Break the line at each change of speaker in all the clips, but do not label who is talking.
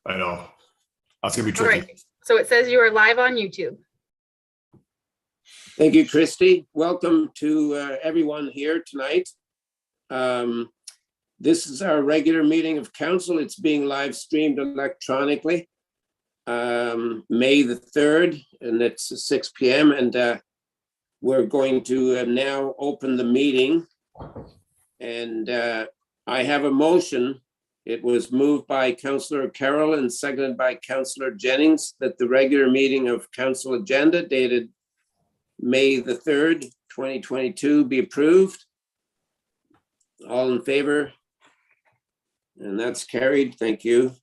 I know. That's gonna be
All
tricky.
right, so it says you are live on YouTube.
Thank you, Christy. Welcome to everyone here tonight. This is our regular meeting of council. It's being live streamed electronically. May the 3rd, and it's 6 p.m. And we're going to now open the meeting. And I have a motion. It was moved by Councillor Carroll and seconded by Councillor Jennings that the regular meeting of council agenda dated May the 3rd, 2022 be approved. All in favor? And that's carried. Thank you.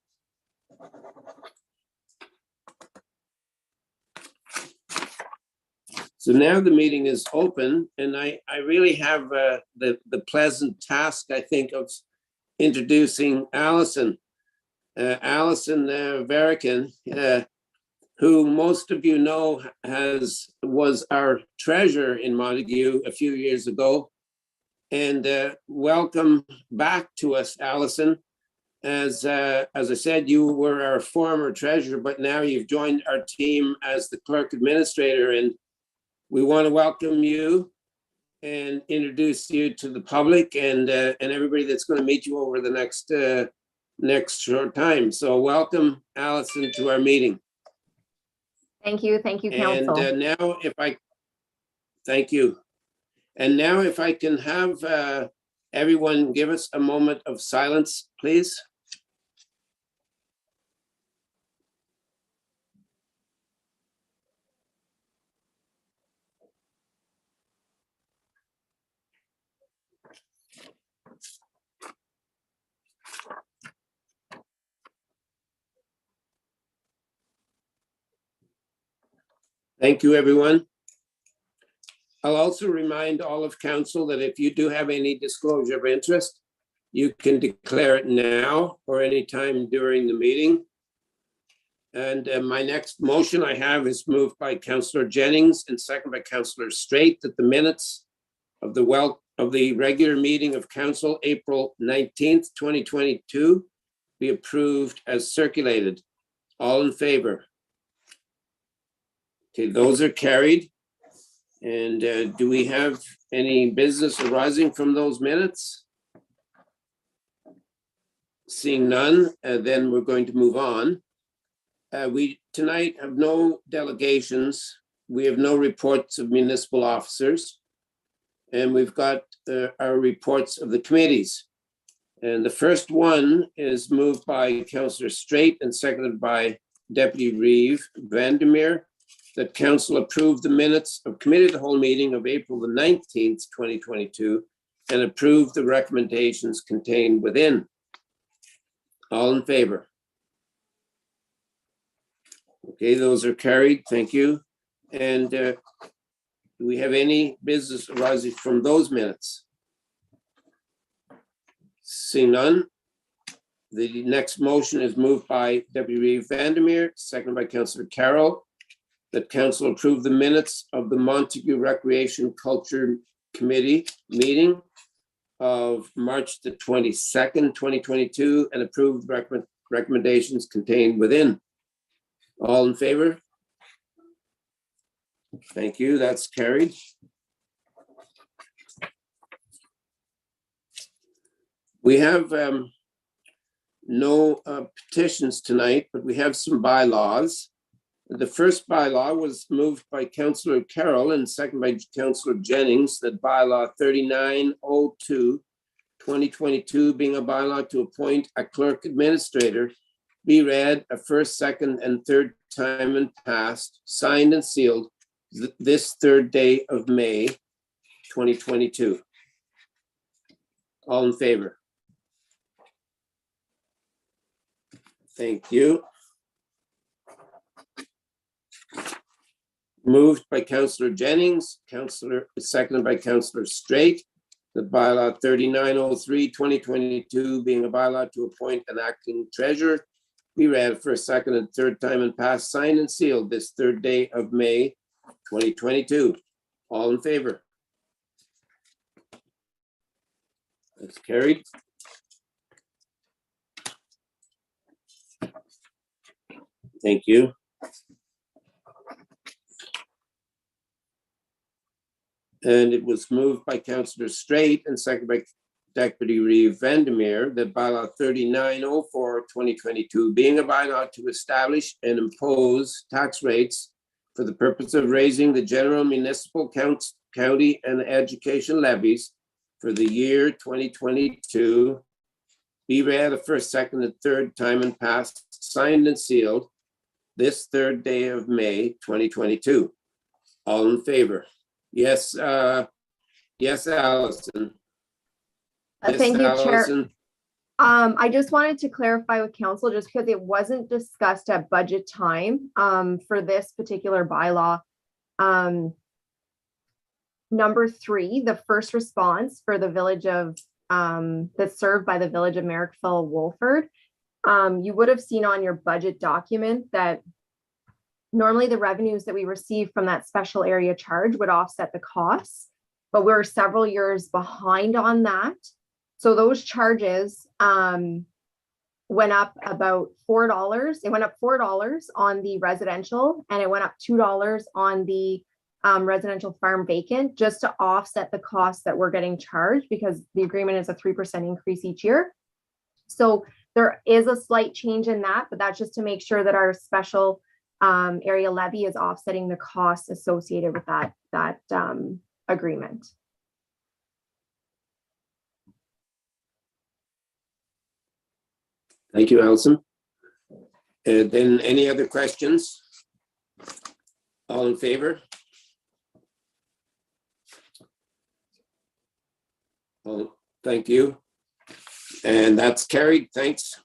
So now the meeting is open, and I really have the pleasant task, I think, of introducing Allison. Allison Varican, who most of you know was our treasurer in Montague a few years ago. And welcome back to us, Allison. As I said, you were our former treasurer, but now you've joined our team as the clerk administrator, and we want to welcome you and introduce you to the public and everybody that's going to meet you over the next short time. So welcome, Allison, to our meeting.
Thank you, council.
And now thank you. And now if I can have everyone give us a moment of silence, please. Thank you, everyone. I'll also remind all of council that if you do have any disclosure of interest, you can declare it now or any time during the meeting. And my next motion I have is moved by Councillor Jennings and seconded by Councillor Straight that the minutes of the regular meeting of council April 19th, 2022 be approved as circulated. All in favor? Okay, those are carried. And do we have any business arising from those minutes? Seeing none, then we're going to move on. We tonight have no delegations. We have no reports of municipal officers. And we've got our reports of the committees. And the first one is moved by Councillor Straight and seconded by Deputy Reeve Vandermeer, that council approved the minutes of committee of the whole meeting of April the 19th, 2022, and approved the recommendations contained within. All in favor? Okay, those are carried. Thank you. And do we have any business arising from those minutes? Seeing none, the next motion is moved by Deputy Reeve Vandermeer, seconded by Councillor Carroll, that council approve the minutes of the Montague Recreation Culture Committee meeting of March the 22nd, 2022, and approve recommendations contained within. All in favor? Thank you, that's carried. We have no petitions tonight, but we have some bylaws. The first bylaw was moved by Councillor Carroll and seconded by Councillor Jennings, that bylaw 3902, 2022, being a bylaw to appoint a clerk administrator, be read a first, second, and third time and passed, signed and sealed this 3rd day of May, 2022. All in favor? Thank you. Moved by Councillor Jennings, seconded by Councillor Straight, the bylaw 3903, 2022, being a bylaw to appoint an acting treasurer, be read for a second and third time and passed, signed and sealed this 3rd day of May, 2022. All in favor? That's carried. Thank you. And it was moved by Councillor Straight and seconded by Deputy Reeve Vandermeer that bylaw 3904/2022 being a bylaw to establish and impose tax rates for the purpose of raising the general municipal county and education levies for the year 2022 be read a first, second, and third time and passed, signed and sealed this third day of May 2022. All in favor? Yes, yes, Allison. Yes,
Thank you, Chair.
Allison.
I just wanted to clarify with council, just because it wasn't discussed at budget time, for this particular bylaw. Number 3, the first response for the village of, that's served by the village of Merrickville, Wolford. You would have seen on your budget document that normally the revenues that we receive from that special area charge would offset the costs, but we're several years behind on that. So those charges went up about $4. It went up $4 on the residential, and it went up $2 on the residential farm vacant, just to offset the costs that we're getting charged, because the agreement is a 3% increase each year. So there is a slight change in that, but that's just to make sure that our special area levy is offsetting the costs associated with that agreement.
Thank you, Allison. Then any other questions? All in favor? Oh, thank you. And that's carried. Thanks.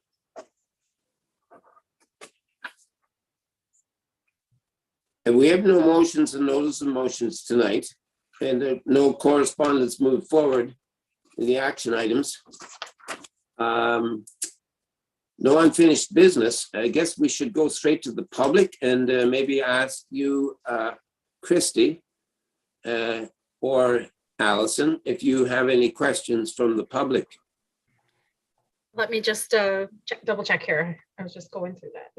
And we have no motions and notice of motions tonight, and no correspondence moved forward in the action items. No unfinished business. I guess we should go straight to the public and maybe ask you, Christy, or Allison, if you have any questions from the public.
Let me just double check here. I was just going through that.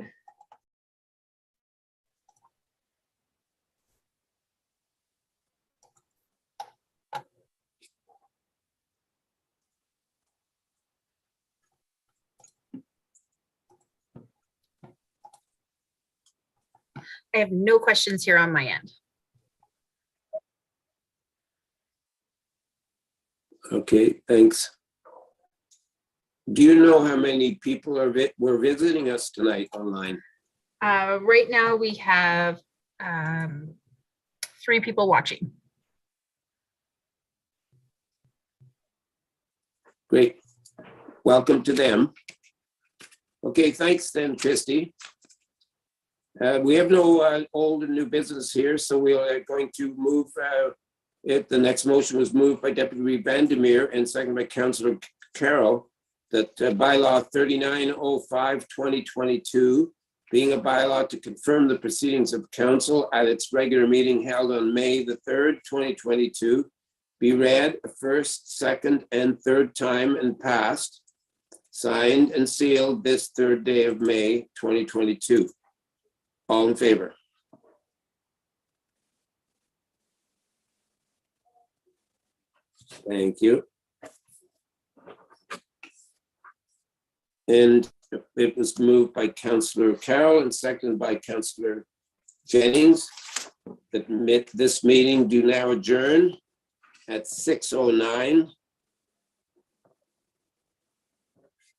I have no questions here on my end.
Okay, thanks. Do you know how many people were visiting us tonight online?
Right now we have 3 people watching.
Great. Welcome to them. Okay, thanks then, Christy. We have no old and new business here, so we are going to move it. The next motion was moved by Deputy Vandermeer and seconded by Councillor Carroll, that bylaw 3905/2022, being a bylaw to confirm the proceedings of council at its regular meeting held on May the 3rd, 2022, be read a first, second, and third time and passed, signed and sealed this third day of May, 2022. All in favor? Thank you. And it was moved by Councillor Carroll and seconded by Councillor Jennings that this meeting do now adjourn at 6:09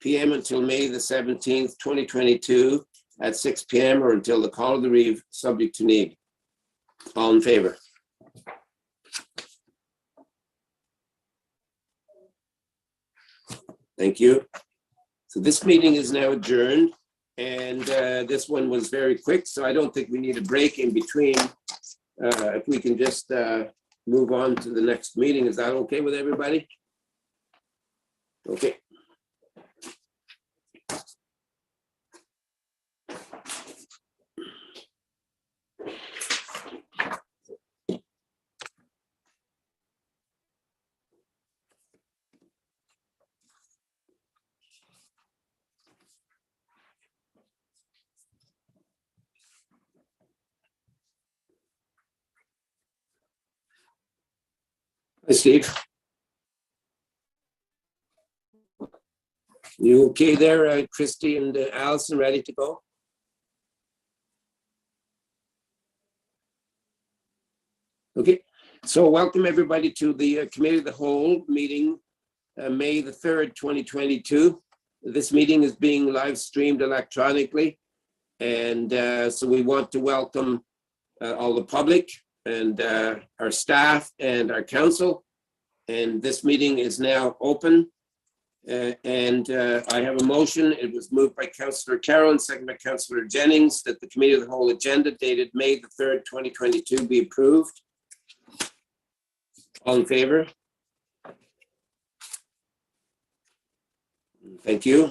p.m. until May the 17th, 2022 at 6 p.m. or until the call of the Reeve, subject to need. All in favor? Thank you. So this meeting is now adjourned, and this one was very quick, so I don't think we need a break in between. If we can just move on to the next meeting, is that okay with everybody? Okay. Hi, Steve. You okay there, Christy and Allison, ready to go? Okay, so welcome everybody to the Committee of the Whole meeting, May the 3rd, 2022. This meeting is being live streamed electronically. And so we want to welcome all the public and our staff and our council. And this meeting is now open. I have a motion. It was moved by Councillor Carroll and seconded by Councillor Jennings that the Committee of the Whole agenda dated May the 3rd, 2022 be approved. All in favor? Thank you.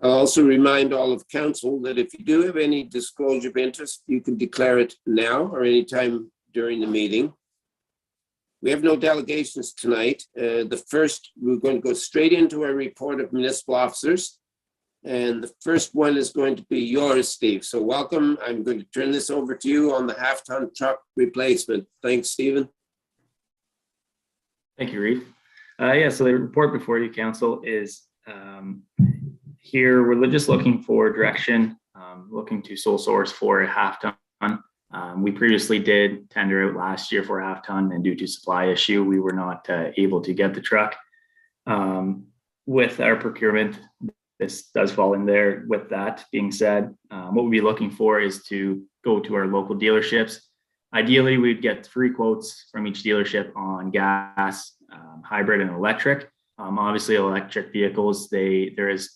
I'll also remind all of council that if you do have any disclosure of interest, you can declare it now or anytime during the meeting. We have no delegations tonight. We're going to go straight into our report of municipal officers. And the first one is going to be yours, Steve. So welcome. I'm going to turn this over to you on the half-ton truck replacement. Thanks, Stephen.
Thank you, Reid. So the report before you, council, is here we're just looking for direction, looking to sole source for a half-ton. We previously did tender out last year for a half-ton, and due to supply issue, we were not able to get the truck. With our procurement, this does fall in there. With that being said, what we'll be looking for is to go to our local dealerships. Ideally, we'd get 3 quotes from each dealership on gas, hybrid, and electric. Obviously, electric vehicles, there is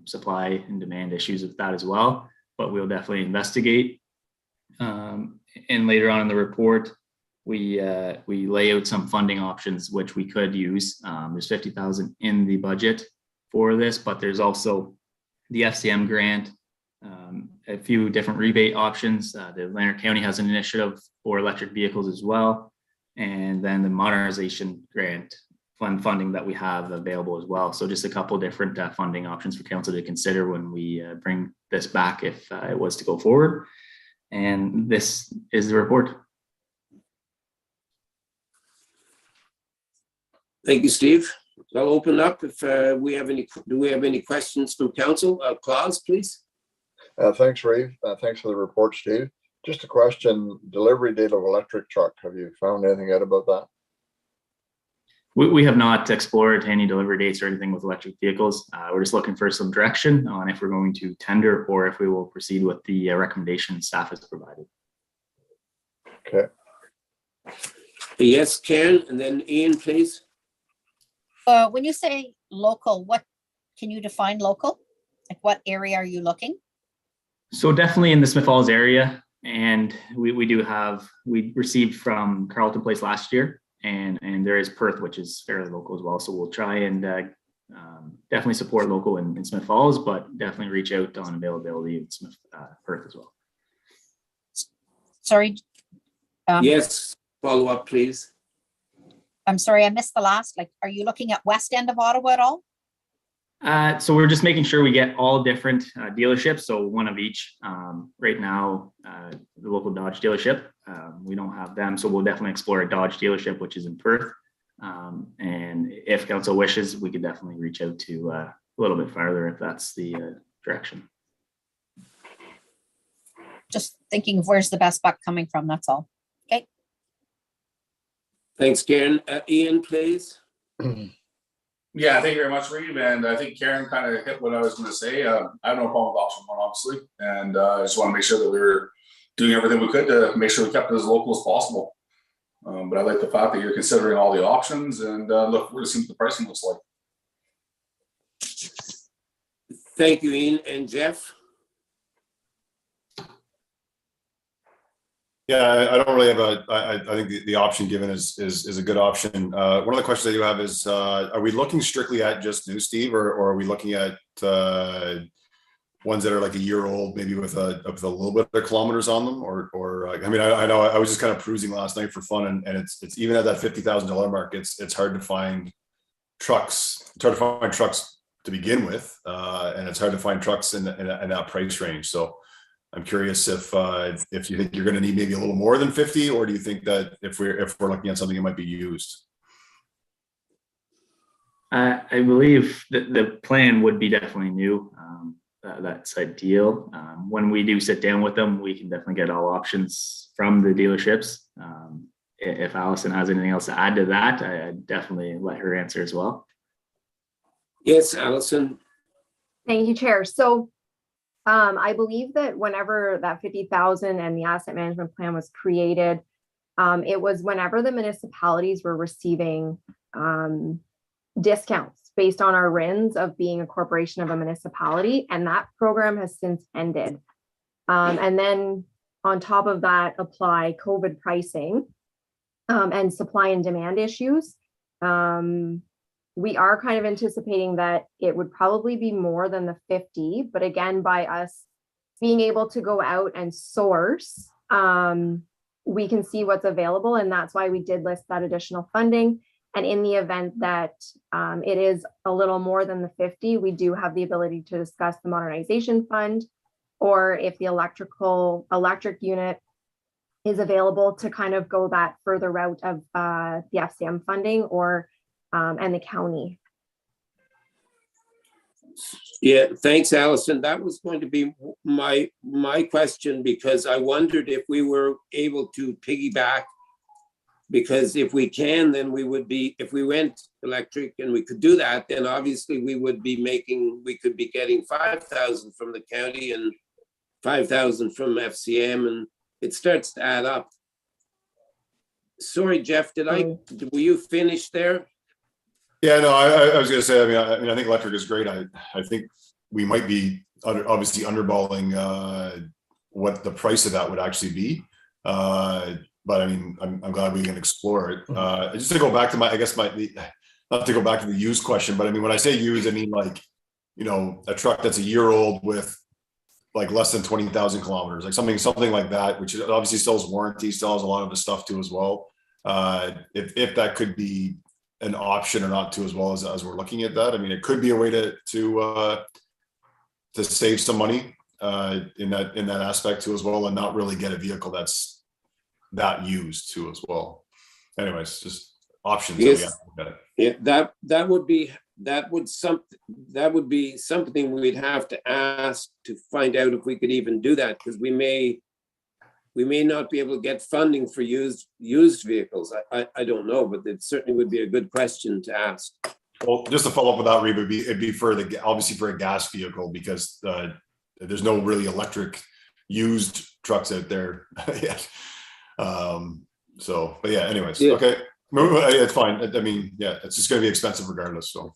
supply and demand issues with that as well, but we'll definitely investigate. And later on in the report, we lay out some funding options which we could use. There's $50,000 in the budget for this, but there's also the FCM grant, a few different rebate options. The Lanark County has an initiative for electric vehicles as well, and then the modernization grant funding that we have available as well. So just a couple different funding options for council to consider when we bring this back if it was to go forward. And this is the report.
Thank you, Steve. I'll open up if do we have any questions from council? Claus, please.
Thanks, Ray. Thanks for the report, Steve. Just a question, delivery date of electric truck. Have you found anything out about that?
We have not explored any delivery dates or anything with electric vehicles. We're just looking for some direction on if we're going to tender or if we will proceed with the recommendation staff has provided.
Okay.
Yes, Karen, and then Ian, please.
When you say local, what can you define local? Like what area are you looking?
So definitely in the Smith Falls area. And we received from Carleton Place last year, and there is Perth, which is fairly local as well. So we'll try and definitely support local in Smith Falls, but definitely reach out on availability in Smith Perth as well.
Sorry.
Yes, follow up, please.
I'm sorry, I missed the last. Like, are you looking at west end of Ottawa at all?
So we're just making sure we get all different dealerships. So one of each. Right now, the local Dodge dealership, we don't have them. So we'll definitely explore a Dodge dealership, which is in Perth. And if council wishes, we could definitely reach out to a little bit farther if that's the direction.
Just thinking of where's the best buck coming from, that's all. Okay.
Thanks, Karen. Ian, please.
Yeah, thank you very much, Reid. And I think Karen kind of hit what I was going to say. I have no problem with option 1, obviously. And I just want to make sure that we were doing everything we could to make sure we kept it as local as possible. But I like the fact that you're considering all the options and look, we're going to see what the pricing looks like.
Thank you, Ian. And Jeff?
Yeah, I don't really have I think the option given is a good option. One of the questions I do have is, are we looking strictly at just new, Steve, or are we looking at ones that are like a year old, maybe with a little bit of kilometers on them, or I mean, I know I was just kind of cruising last night for fun, and it's even at that $50,000 mark, it's hard to find trucks. It's hard to find trucks to begin with, and it's hard to find trucks in that price range. So I'm curious if you think you're going to need maybe a little more than 50, or do you think that if we're looking at something, it might be used?
I believe that the plan would be definitely new. That's ideal. When we do sit down with them, we can definitely get all options from the dealerships. If Allison has anything else to add to that, I'd definitely let her answer as well.
Yes, Allison.
Thank you, Chair. So I believe that whenever that 50,000 and the asset management plan was created, it was whenever the municipalities were receiving discounts based on our RINs of being a corporation of a municipality, and that program has since ended. And then on top of that, apply COVID pricing and supply and demand issues. We are kind of anticipating that it would probably be more than the 50, but again, by us being able to go out and source, we can see what's available, and that's why we did list that additional funding. And in the event that it is a little more than the 50, we do have the ability to discuss the modernization fund, or if the electric unit is available, to kind of go that further route of the FCM funding or and the county.
Yeah, thanks, Allison. That was going to be my question, because I wondered if we were able to piggyback, because if we can, then we would be, if we went electric and we could do that, then obviously we could be getting 5,000 from the county and 5,000 from FCM, and it starts to add up. Sorry, Jeff, were you finished there?
Yeah, no, I was going to say, I mean, I think electric is great. I think we might be obviously underballing what the price of that would actually be. But I mean, I'm glad we can explore it. Just to go back to not to go back to the used question, but I mean, when I say used, I mean like, you know, a truck that's a year old with like less than 20,000 kilometers, like something like that, which obviously still has warranty, still has a lot of the stuff too as well. If that could be an option or not too, as well as we're looking at that. I mean, it could be a way to save some money in that aspect too as well, and not really get a vehicle that's that used too as well. Anyways, just options.
Yes. Yeah, that would be something we'd have to ask to find out if we could even do that, because we may not be able to get funding for used vehicles. I don't know, but it certainly would be a good question to ask.
Well, just to follow up with that, Reba, it'd be obviously for a gas vehicle, because there's no really electric used trucks out there yet. But yeah, anyways, yeah. Okay, it's fine. I mean, yeah, it's just going to be expensive regardless. So.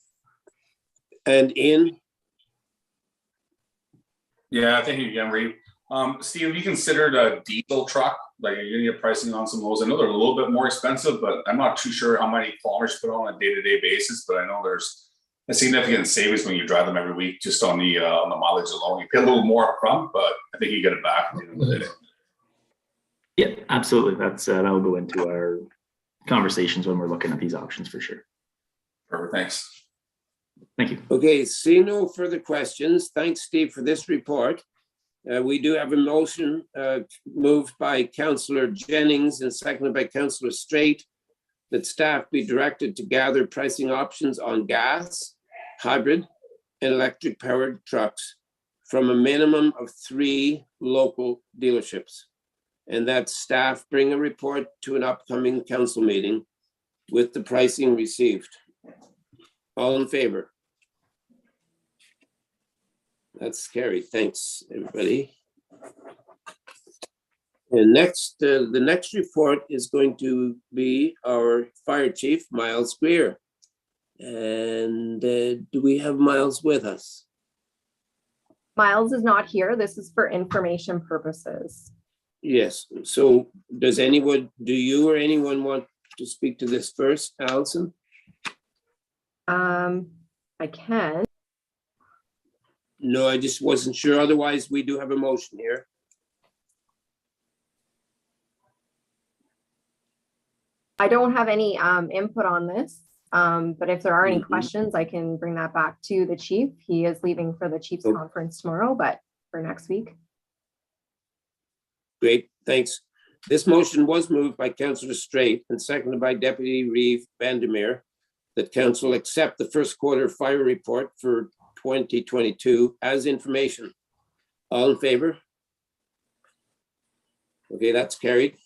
And Ian?
Yeah, thank you again, Reed. Steve, have you considered a diesel truck? Like, you're gonna get pricing on some of those. I know they're a little bit more expensive, but I'm not too sure how many kilometers put on a day-to-day basis. But I know there's a significant savings when you drive them every week, just on the mileage alone. You pay a little more upfront, but I think you get it back at the end of the day.
Yeah, absolutely. That'll go into our conversations when we're looking at these options for sure.
Perfect. Thanks.
Thank you.
Okay, see no further questions. Thanks, Steve, for this report. We do have a motion moved by Councillor Jennings and seconded by Councillor Straight, that staff be directed to gather pricing options on gas, hybrid, and electric powered trucks from a minimum of 3 local dealerships, and that staff bring a report to an upcoming council meeting with the pricing received. All in favor? That's scary. Thanks, everybody. And next, the next report is going to be our fire chief, Miles Greer. And do we have Miles with us?
Miles is not here. This is for information purposes.
Yes. So do you or anyone want to speak to this first, Allison?
I can.
No, I just wasn't sure. Otherwise, we do have a motion here.
I don't have any input on this. But if there are any
Mhm.
questions, I can bring that back to the chief. He is leaving for the chief's
Oh.
conference tomorrow, but for next week.
Great, thanks. This motion was moved by Councillor Straight and seconded by Deputy Reeve Vandermeer that council accept the first quarter fire report for 2022 as information. All in favor? Okay, that's carried.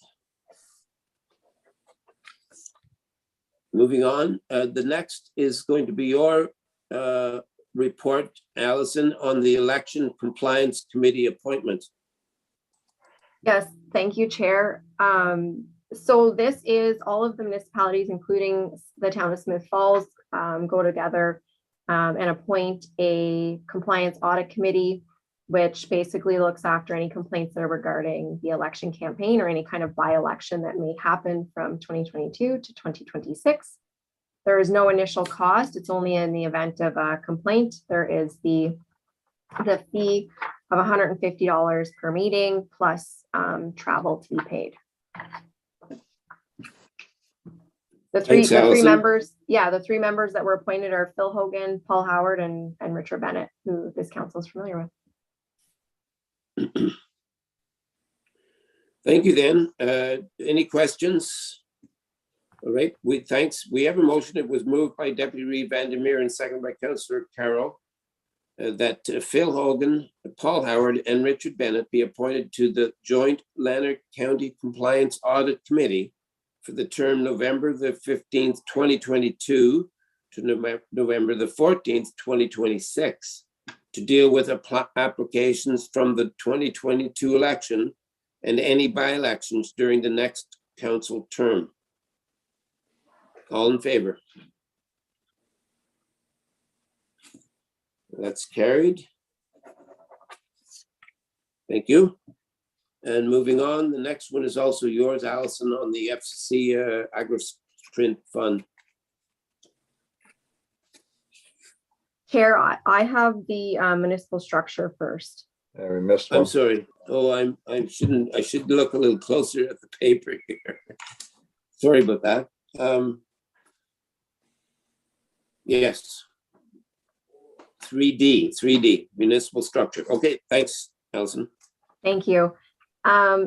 Moving on, the next is going to be your report, Allison, on the Election Compliance Committee appointment.
Yes, thank you, Chair. So this is all of the municipalities, including the town of Smith Falls, go together and appoint a compliance audit committee, which basically looks after any complaints that are regarding the election campaign or any kind of by-election that may happen from 2022 to 2026. There is no initial cost. It's only in the event of a complaint. There is the fee of $150 per meeting plus travel to be paid. The three
Allison.
members, the three members that were appointed are Phil Hogan, Paul Howard, and Richard Bennett, who this council is familiar with.
Thank you then. Any questions? All right, thanks. We have a motion. It was moved by Deputy Reeve Vandermeer and seconded by Councillor Carroll that Phil Hogan, Paul Howard, and Richard Bennett be appointed to the Joint Lanark County Compliance Audit Committee for the term November the 15th, 2022 to November the 14th, 2026 to deal with applications from the 2022 election and any by-elections during the next council term. All in favor? That's carried. Thank you. And moving on, the next one is also yours, Allison, on the FCC Agri-Sprint Fund.
Chair, I have the municipal structure first.
Yeah, we missed
I'm
one.
sorry. Oh, I should look a little closer at the paper here. Sorry about that. Yes. 3D, municipal structure. Okay, thanks, Allison.
Thank you.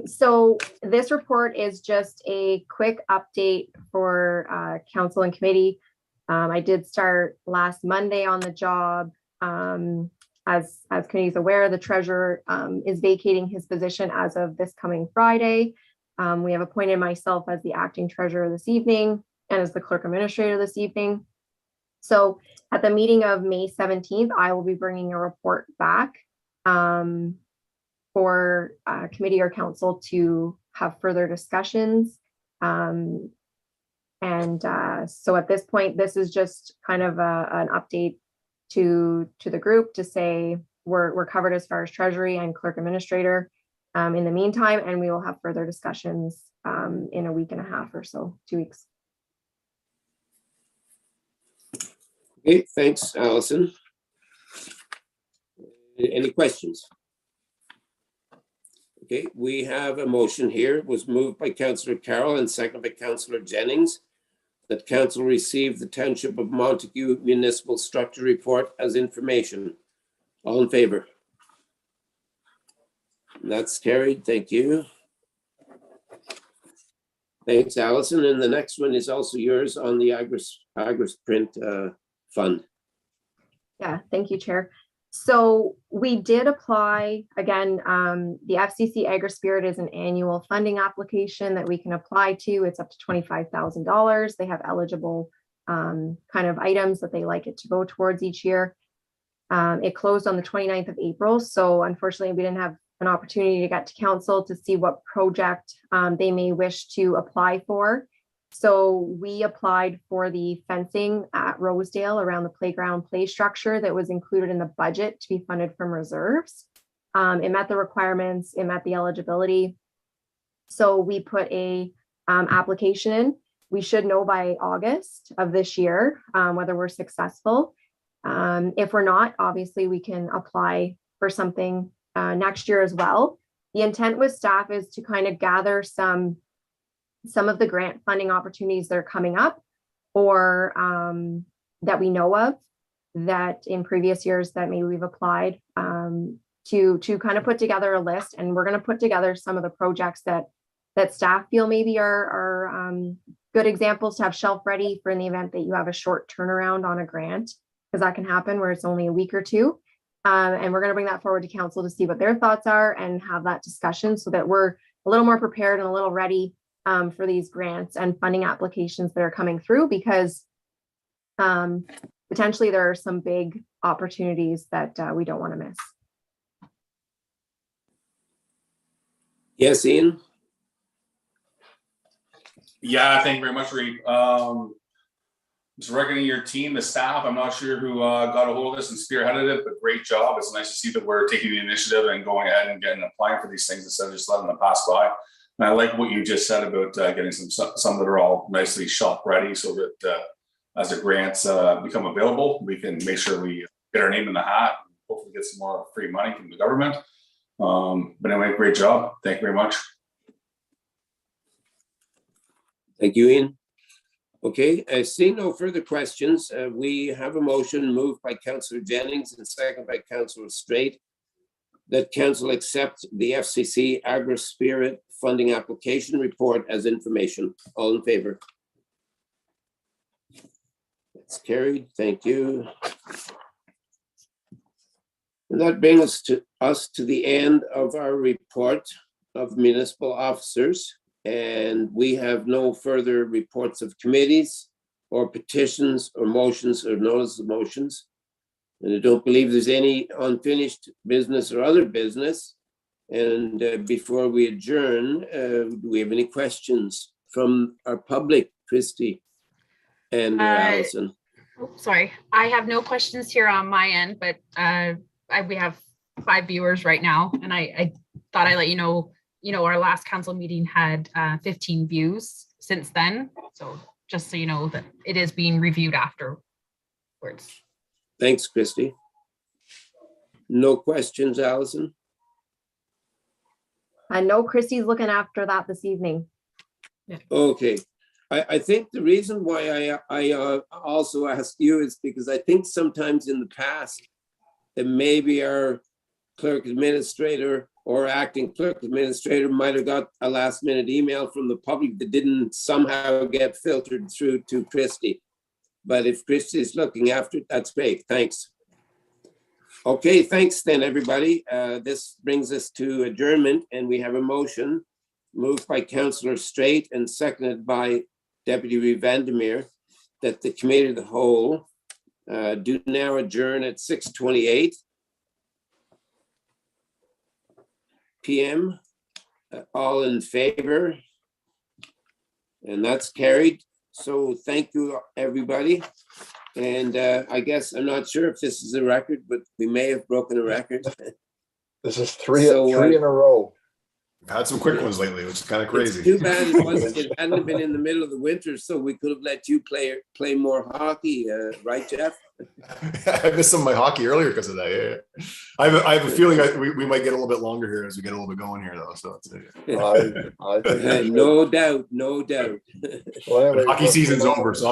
So this report is just a quick update for council and committee. I did start last Monday on the job. As committee is aware, the treasurer is vacating his position as of this coming Friday. We have appointed myself as the acting treasurer this evening and as the clerk administrator this evening. So at the meeting of May 17th, I will be bringing a report back for committee or council to have further discussions. So at this point, this is just kind of an update to the group to say we're covered as far as treasury and clerk administrator in the meantime, and we will have further discussions in a week and a half or so, 2 weeks.
Okay, thanks, Allison. Any questions? Okay, we have a motion here. It was moved by Councillor Carroll and seconded by Councillor Jennings that council receive the Township of Montague Municipal Structure Report as information. All in favor? That's carried. Thank you. Thanks, Allison. And the next one is also yours on the Agri-Sprint Fund.
Yeah, thank you, Chair. So we did apply, again, the FCC Agri-Spirit is an annual funding application that we can apply to. It's up to $25,000. They have eligible kind of items that they like it to go towards each year. It closed on the 29th of April. So unfortunately, we didn't have an opportunity to get to council to see what project they may wish to apply for. So we applied for the fencing at Rosedale around the playground play structure that was included in the budget to be funded from reserves. It met the requirements, it met the eligibility. So we put a application in. We should know by August of this year whether we're successful. If we're not, obviously we can apply for something next year as well. The intent with staff is to kind of gather some of the grant funding opportunities that are coming up or that we know of that in previous years that maybe we've applied to kind of put together a list. And we're going to put together some of the projects that staff feel maybe are good examples to have shelf ready for in the event that you have a short turnaround on a grant, because that can happen where it's only a week or two. And we're going to bring that forward to council to see what their thoughts are and have that discussion so that we're a little more prepared and a little ready for these grants and funding applications that are coming through, because potentially there are some big opportunities that we don't want to miss.
Yes, Ian?
Yeah, thank you very much, Reed. Just reckoning your team, the staff, I'm not sure who got a hold of this and spearheaded it, but great job. It's nice to see that we're taking the initiative and going ahead and applying for these things instead of just letting them pass by. And I like what you just said about getting some that are all nicely shop ready, so that as the grants become available, we can make sure we get our name in the hat and hopefully get some more free money from the government. But anyway, great job. Thank you very much.
Thank you, Ian. Okay, I see no further questions. We have a motion moved by Councillor Jennings and second by Councillor Straight that council accept the FCC Agri-Spirit funding application report as information. All in favor? It's carried. Thank you. And that brings us to the end of our report of municipal officers. And we have no further reports of committees or petitions or motions or notice of motions. And I don't believe there's any unfinished business or other business. And before we adjourn, do we have any questions from our public, Christy and Allison?
Oh, sorry, I have no questions here on my end, but we have 5 viewers right now, and I thought I'd let you know. Our last council meeting had 15 views since then. So just so you know that it is being reviewed afterwards.
Thanks, Christy. No questions, Allison?
I know Christy's looking after that this evening.
Yeah.
Okay. I think the reason why I also asked you is because I think sometimes in the past that maybe our clerk administrator or acting clerk administrator might have got a last minute email from the public that didn't somehow get filtered through to Christy. But if Christy's looking after it, that's great. Thanks. Okay, thanks then, everybody. This brings us to adjournment, and we have a motion moved by Councillor Straight and seconded by Deputy Reeve Vandermeer that the committee of the whole do now adjourn at 6:28 p.m. All in favor? And that's carried. So thank you, everybody. And I guess I'm not sure if this is a record, but we may have broken a record.
This is three in a row.
We've had some quick ones lately, which is kind of crazy.
It's too bad it hadn't been in the middle of the winter, so we could have let you play more hockey, right, Jeff?
I missed some of my hockey earlier because of that. Yeah. I have a feeling we might get a little bit longer here as we get a little bit going here, though. So
I think
no doubt.
well, anyway,
hockey season's over, so I'm